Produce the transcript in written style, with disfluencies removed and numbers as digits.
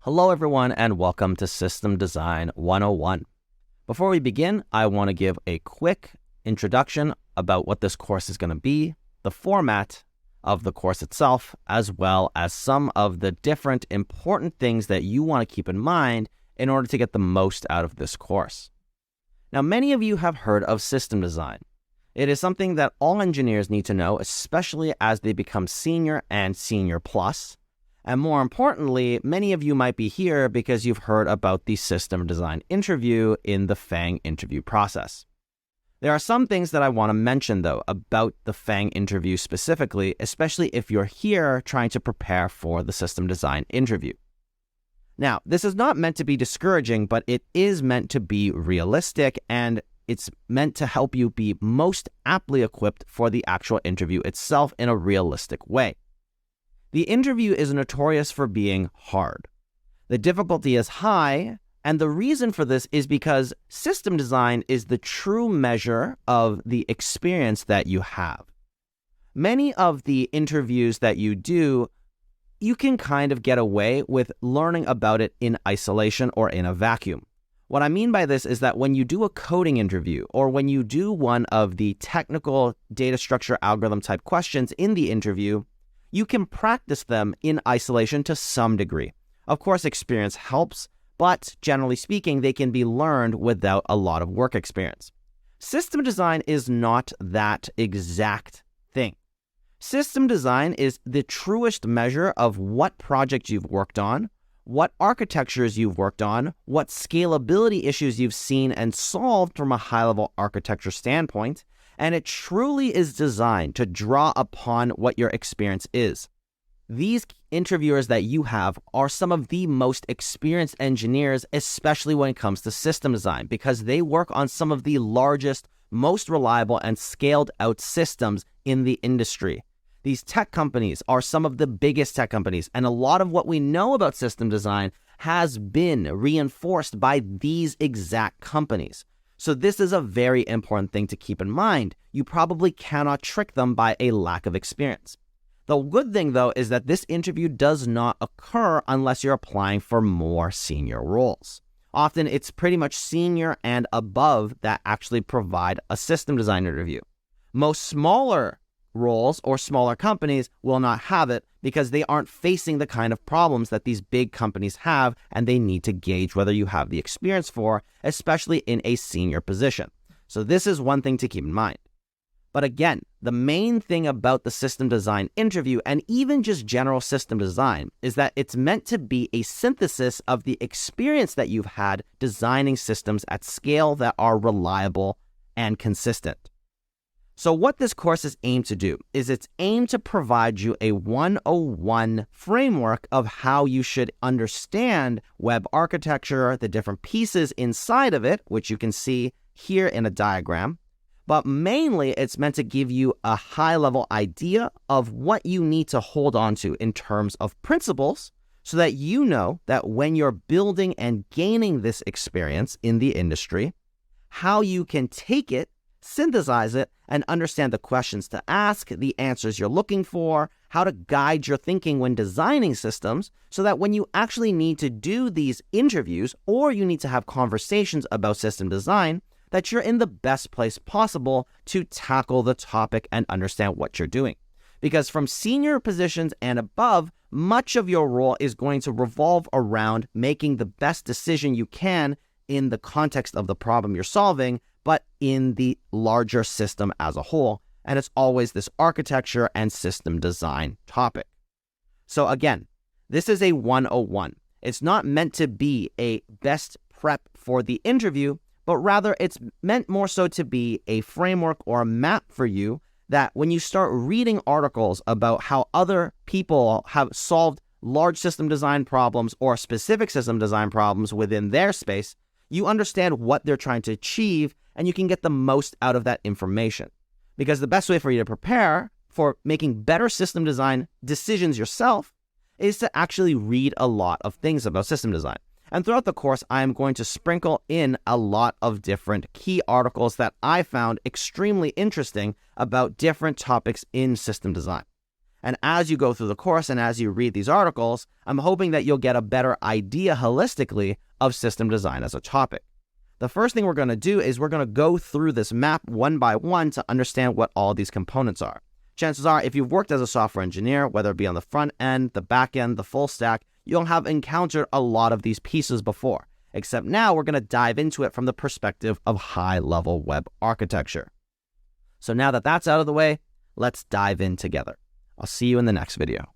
Hello everyone and welcome to System Design 101. Before we begin, I want to give a quick introduction about what this course is going to be, the format of the course itself, as well as some of the different important things that you want to keep in mind in order to get the most out of this course. Now, many of you have heard of system design. It is something that all engineers need to know, especially as they become senior and senior plus. And more importantly, many of you might be here because you've heard about the system design interview in the FANG interview process. There are some things that I want to mention, though, about the FANG interview specifically, especially if you're here trying to prepare for the system design interview. Now, this is not meant to be discouraging, but it is meant to be realistic, and it's meant to help you be most aptly equipped for the actual interview itself in a realistic way. The interview is notorious for being hard. The difficulty is high, and the reason for this is because system design is the true measure of the experience that you have. Many of the interviews that you do, you can kind of get away with learning about it in isolation or in a vacuum. What I mean by this is that when you do a coding interview or when you do one of the technical data structure algorithm type questions in the interview, you can practice them in isolation to some degree. Of course, experience helps, but generally speaking, they can be learned without a lot of work experience. System design is not that exact thing. System design is the truest measure of what project you've worked on, what architectures you've worked on, what scalability issues you've seen and solved from a high-level architecture standpoint, and it truly is designed to draw upon what your experience is. These interviewers that you have are some of the most experienced engineers, especially when it comes to system design, because they work on some of the largest, most reliable, and scaled out systems in the industry. These tech companies are some of the biggest tech companies, and a lot of what we know about system design has been reinforced by these exact companies. So this is a very important thing to keep in mind. You probably cannot trick them by a lack of experience. The good thing, though, is that this interview does not occur unless you're applying for more senior roles. Often, it's pretty much senior and above that actually provide a system design interview. Most smaller roles or smaller companies will not have it because they aren't facing the kind of problems that these big companies have, and they need to gauge whether you have the experience for, especially in a senior position. So this is one thing to keep in mind. But again, the main thing about the system design interview, and even just general system design, is that it's meant to be a synthesis of the experience that you've had designing systems at scale that are reliable and consistent. So what this course is aimed to do is it's aimed to provide you a 101 framework of how you should understand web architecture, the different pieces inside of it, which you can see here in a diagram. But mainly, it's meant to give you a high-level idea of what you need to hold on to in terms of principles so that you know that when you're building and gaining this experience in the industry, how you can take it, synthesize it, and understand the questions to ask, the answers you're looking for, how to guide your thinking when designing systems so that when you actually need to do these interviews or you need to have conversations about system design, that you're in the best place possible to tackle the topic and understand what you're doing. Because from senior positions and above, much of your role is going to revolve around making the best decision you can in the context of the problem you're solving, but in the larger system as a whole. And it's always this architecture and system design topic. So again, this is a 101. It's not meant to be a best prep for the interview, but rather it's meant more so to be a framework or a map for you that when you start reading articles about how other people have solved large system design problems or specific system design problems within their space, you understand what they're trying to achieve and you can get the most out of that information. Because the best way for you to prepare for making better system design decisions yourself is to actually read a lot of things about system design. And throughout the course, I am going to sprinkle in a lot of different key articles that I found extremely interesting about different topics in system design. And as you go through the course and as you read these articles, I'm hoping that you'll get a better idea holistically of system design as a topic. The first thing we're going to do is we're going to go through this map one by one to understand what all these components are. Chances are, if you've worked as a software engineer, whether it be on the front end, the back end, the full stack, you'll have encountered a lot of these pieces before, except now we're going to dive into it from the perspective of high-level web architecture. So now that that's out of the way, let's dive in together. I'll see you in the next video.